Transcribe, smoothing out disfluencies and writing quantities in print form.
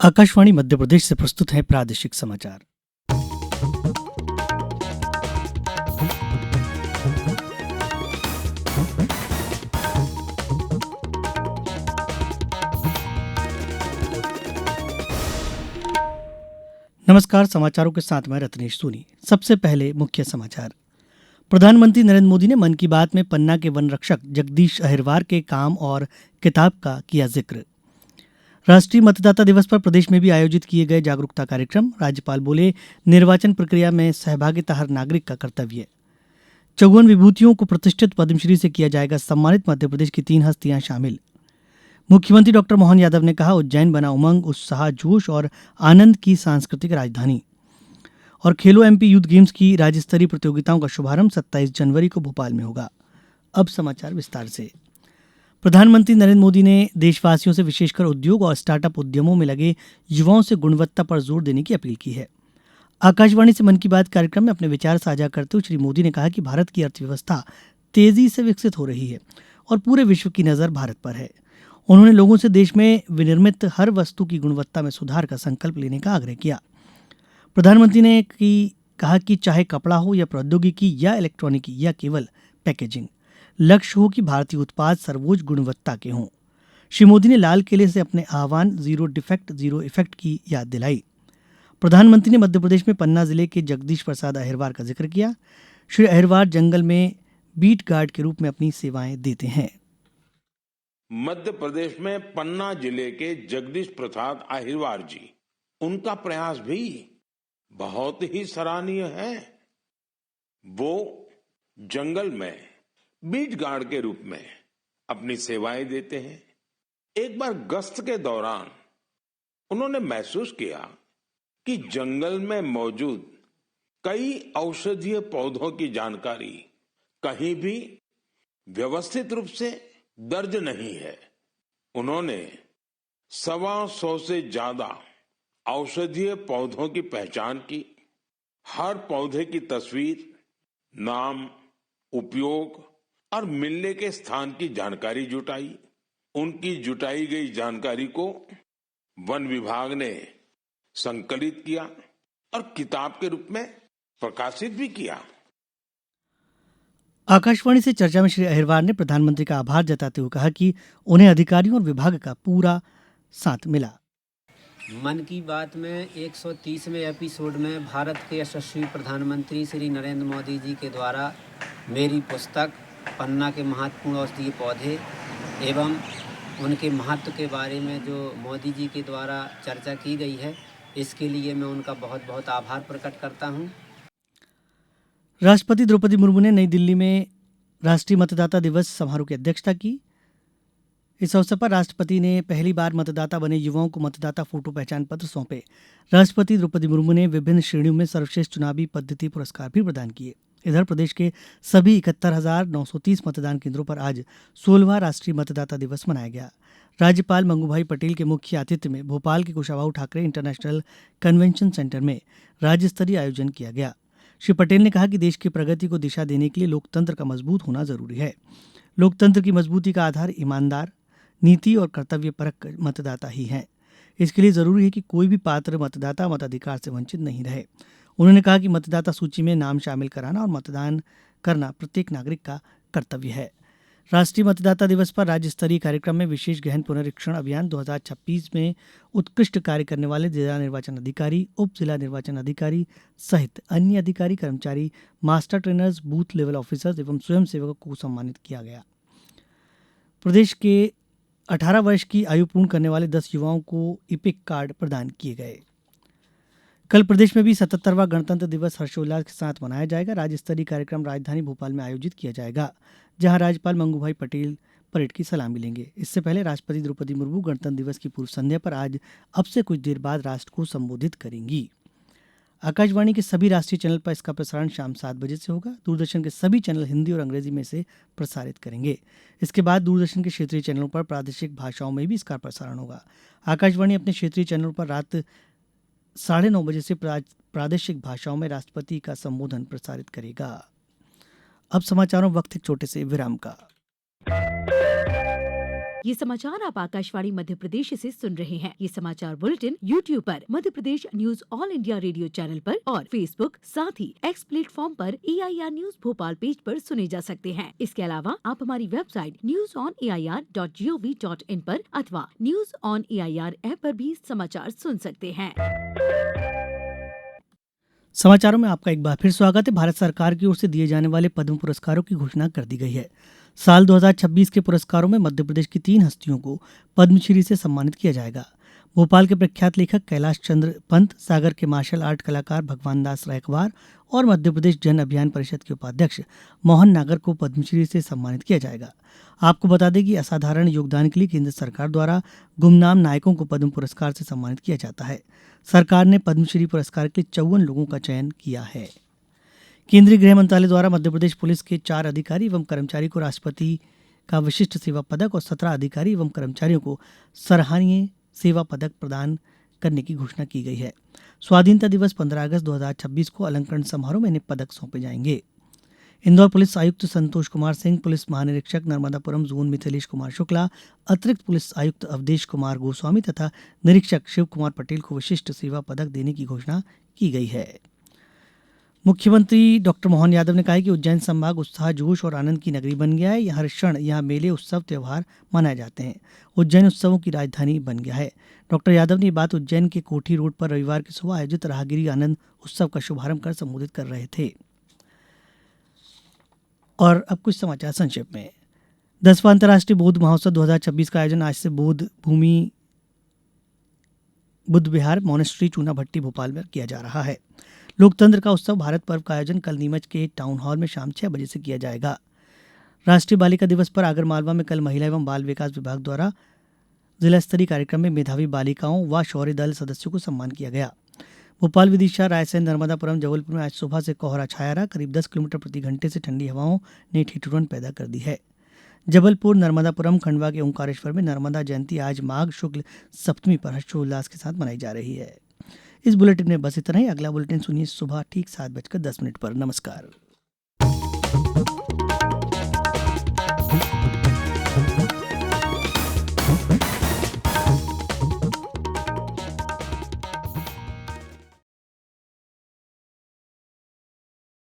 आकाशवाणी मध्य प्रदेश से प्रस्तुत है प्रादेशिक समाचार। नमस्कार, समाचारों के साथ मैं रत्नेश सोनी। सबसे पहले मुख्य समाचार। प्रधानमंत्री नरेंद्र मोदी ने मन की बात में पन्ना के वन रक्षक जगदीश अहिरवार के काम और किताब का किया जिक्र। राष्ट्रीय मतदाता दिवस पर प्रदेश में भी आयोजित किए गए जागरूकता कार्यक्रम। राज्यपाल बोले, निर्वाचन प्रक्रिया में सहभागिता हर नागरिक का कर्तव्य। 54 विभूतियों को प्रतिष्ठित पद्मश्री से किया जाएगा सम्मानित। मध्य प्रदेश की 3 हस्तियां शामिल। मुख्यमंत्री डॉक्टर मोहन यादव ने कहा, उज्जैन बना उमंग, उत्साह, जोश और आनंद की सांस्कृतिक राजधानी। और खेलो एमपी यूथ गेम्स की राज्य स्तरीय प्रतियोगिताओं का शुभारंभ 27 जनवरी को भोपाल में होगा। अब समाचार विस्तार से। प्रधानमंत्री नरेंद्र मोदी ने देशवासियों से विशेषकर उद्योग और स्टार्टअप उद्यमों में लगे युवाओं से गुणवत्ता पर जोर देने की अपील की है। आकाशवाणी से मन की बात कार्यक्रम में अपने विचार साझा करते हुए श्री मोदी ने कहा कि भारत की अर्थव्यवस्था तेजी से विकसित हो रही है और पूरे विश्व की नजर भारत पर है। उन्होंने लोगों से देश में विनिर्मित हर वस्तु की गुणवत्ता में सुधार का संकल्प लेने का आग्रह किया। प्रधानमंत्री ने कहा कि चाहे कपड़ा हो या प्रौद्योगिकी या इलेक्ट्रॉनिकी या केवल पैकेजिंग, लक्ष्य हो कि भारतीय उत्पाद सर्वोच्च गुणवत्ता के हों। श्री मोदी ने लाल किले से अपने आह्वान जीरो डिफेक्ट जीरो इफेक्ट की याद दिलाई। प्रधानमंत्री ने मध्य प्रदेश में पन्ना जिले के जगदीश प्रसाद अहिरवार का जिक्र किया। श्री अहिरवार जंगल में बीट गार्ड के रूप में अपनी सेवाएं देते हैं। मध्य प्रदेश में पन्ना जिले के जगदीश प्रसाद अहिरवार जी, उनका प्रयास भी बहुत ही सराहनीय है। वो जंगल में बीट गार्ड के रूप में अपनी सेवाएं देते हैं। एक बार गश्त के दौरान उन्होंने महसूस किया कि जंगल में मौजूद कई औषधीय पौधों की जानकारी कहीं भी व्यवस्थित रूप से दर्ज नहीं है। उन्होंने 125 से ज्यादा औषधीय पौधों की पहचान की। हर पौधे की तस्वीर, नाम, उपयोग और मिलने के स्थान की जानकारी जुटाई। उनकी जुटाई गई जानकारी को वन विभाग ने संकलित किया और किताब के रूप में प्रकाशित भी किया। आकाशवाणी से चर्चा में श्री अहिरवार ने प्रधानमंत्री का आभार जताते हुए कहा कि उन्हें अधिकारियों और विभाग का पूरा साथ मिला। मन की बात में 130वें एपिसोड में भारत के यशस्वी प्रधानमंत्री श्री नरेंद्र मोदी जी के द्वारा मेरी पुस्तक पन्ना के महत्वपूर्ण औषधीय पौधे एवं उनके महत्व के बारे में जो मोदी जी के द्वारा चर्चा की गई है, इसके लिए मैं उनका बहुत बहुत आभार प्रकट करता हूं। राष्ट्रपति द्रौपदी मुर्मू ने नई दिल्ली में राष्ट्रीय मतदाता दिवस समारोह की अध्यक्षता की। इस अवसर पर राष्ट्रपति ने पहली बार मतदाता बने युवाओं को मतदाता फोटो पहचान पत्र सौंपे। राष्ट्रपति द्रौपदी मुर्मू ने विभिन्न श्रेणियों में सर्वश्रेष्ठ चुनावी पद्धति पुरस्कार भी प्रदान किए। इधर प्रदेश के सभी 71,930 मतदान केंद्रों पर आज 16वां राष्ट्रीय मतदाता दिवस मनाया गया। राज्यपाल मंगूभाई पटेल के मुख्य आतिथ्य में भोपाल के Kushabhau Thackeray international convention centre में राज्य स्तरीय आयोजन किया गया। श्री पटेल ने कहा कि देश की प्रगति को दिशा देने के लिए लोकतंत्र का मजबूत होना जरूरी है। लोकतंत्र की मजबूती का आधार ईमानदार, नीति और कर्तव्यपरक मतदाता ही है। इसके लिए जरूरी है कि कोई भी पात्र मतदाता मताधिकार से वंचित नहीं रहे। उन्होंने कहा कि मतदाता सूची में नाम शामिल कराना और मतदान करना प्रत्येक नागरिक का कर्तव्य है। राष्ट्रीय मतदाता दिवस पर राज्य स्तरीय कार्यक्रम में विशेष गहन पुनरीक्षण अभियान 2026 में उत्कृष्ट कार्य करने वाले जिला निर्वाचन अधिकारी, उप जिला निर्वाचन अधिकारी सहित अन्य अधिकारी, कर्मचारी, master trainers, booth level officers एवं स्वयंसेवकों को सम्मानित किया गया। प्रदेश के 18 वर्ष की आयु पूर्ण करने वाले 10 युवाओं को इपिक कार्ड प्रदान किए गए। कल प्रदेश में भी 77वां गणतंत्र दिवस हर्षोल्लास के साथ मनाया जाएगा। राज्य स्तरीय कार्यक्रम राजधानी भोपाल में आयोजित किया जाएगा, जहां राज्यपाल मंगूभाई पटेल परेड की सलामी लेंगे। इससे पहले राष्ट्रपति द्रौपदी मुर्मू गणतंत्र दिवस की पूर्व संध्या पर आज अब से कुछ देर बाद राष्ट्र को संबोधित करेंगी। आकाशवाणी के सभी राष्ट्रीय चैनल पर इसका प्रसारण शाम 7 बजे से होगा। दूरदर्शन के सभी चैनल हिंदी और अंग्रेजी में से प्रसारित करेंगे। इसके बाद दूरदर्शन के क्षेत्रीय चैनलों पर प्रादेशिक भाषाओं में भी इसका प्रसारण होगा। आकाशवाणी अपने क्षेत्रीय चैनलों पर रात 9:30 बजे से प्रादेशिक भाषाओं में राष्ट्रपति का संबोधन प्रसारित करेगा। अब समाचारों वक्त एक छोटे से विराम का। ये समाचार आप आकाशवाणी मध्य प्रदेश से सुन रहे हैं। ये समाचार बुलेटिन YouTube पर Madhya Pradesh news All India Radio channel पर और फेसबुक साथ ही एक्स प्लेटफॉर्म पर AIR न्यूज भोपाल पेज पर सुने जा सकते हैं। इसके अलावा आप हमारी वेबसाइट newsonair.gov.in पर अथवा न्यूज ऑन AIR ऐप पर भी समाचार सुन सकते हैं। समाचारों में आपका एक बार फिर स्वागत है। भारत सरकार की ओर से दिए जाने वाले पद्म पुरस्कारों की घोषणा कर दी गई है। साल 2026 के पुरस्कारों में मध्य प्रदेश की 3 हस्तियों को पद्मश्री से सम्मानित किया जाएगा। भोपाल के प्रख्यात लेखक कैलाश चंद्र पंत, सागर के मार्शल आर्ट कलाकार भगवान दास रैकवार और मध्य प्रदेश जन अभियान परिषद के उपाध्यक्ष मोहन नागर को पद्मश्री से सम्मानित किया जाएगा। आपको बता दें कि असाधारण योगदान के लिए केंद्र सरकार द्वारा गुमनाम नायकों को पद्म पुरस्कार से सम्मानित किया जाता है। सरकार ने पद्मश्री पुरस्कार के लिए 54 लोगों का चयन किया है। केंद्रीय गृह मंत्रालय द्वारा मध्य प्रदेश पुलिस के 4 अधिकारी एवं कर्मचारी को राष्ट्रपति का विशिष्ट सेवा पदक और 17 अधिकारी एवं कर्मचारियों को सराहनीय सेवा पदक प्रदान करने की घोषणा की गई है। स्वाधीनता दिवस 15 अगस्त 2026 को अलंकरण समारोह में इन्हें पदक सौंपे जाएंगे। इंदौर पुलिस आयुक्त संतोष कुमार सिंह, पुलिस महानिरीक्षक नर्मदापुरम जोन मिथिलेश कुमार शुक्ला, अतिरिक्त पुलिस आयुक्त अवधेश कुमार गोस्वामी तथा निरीक्षक शिव कुमार पटेल को विशिष्ट सेवा पदक देने की घोषणा की गई है। मुख्यमंत्री डॉक्टर मोहन यादव ने कहा है कि उज्जैन संभाग उत्साह, जोश और आनंद की नगरी बन गया है। यहाँ हर क्षण यहाँ मेले, उत्सव, त्योहार मनाए जाते हैं। उज्जैन उत्सवों की राजधानी बन गया है। डॉक्टर यादव ने ये बात उज्जैन के कोठी रोड पर रविवार की सुबह आयोजित राहगिरी आनंद उत्सव का शुभारंभ कर संबोधित कर रहे थे। और अब कुछ समाचार संक्षेप में। 10वां अंतर्राष्ट्रीय बौद्ध महोत्सव 2026 का आयोजन आज से बौद्ध भूमि बुद्ध विहार मोनेस्ट्री चूना भट्टी भोपाल में किया जा रहा है। लोकतंत्र का उत्सव भारत पर्व का आयोजन कल नीमच के टाउन हॉल में शाम 6 बजे से किया जाएगा। राष्ट्रीय बालिका दिवस पर आगरमालवा में कल महिला एवं बाल विकास विभाग द्वारा जिला स्तरीय कार्यक्रम में मेधावी बालिकाओं व शौर्य दल सदस्यों को सम्मान किया गया। भोपाल, विदिशा, रायसेन, नर्मदापुरम, जबलपुर में आज सुबह से कोहरा छाया रहा। करीब 10 किलोमीटर प्रति घंटे से ठंडी हवाओं ने ठिठुरन पैदा कर दी है। जबलपुर, नर्मदापुरम, खंडवा के ओंकारेश्वर में नर्मदा जयंती आज माघ शुक्ल सप्तमी पर हर्षोल्लास के साथ मनाई जा रही है। इस बुलेटिन में बस इतना ही। अगला बुलेटिन सुनिए सुबह ठीक 7:10 पर। नमस्कार।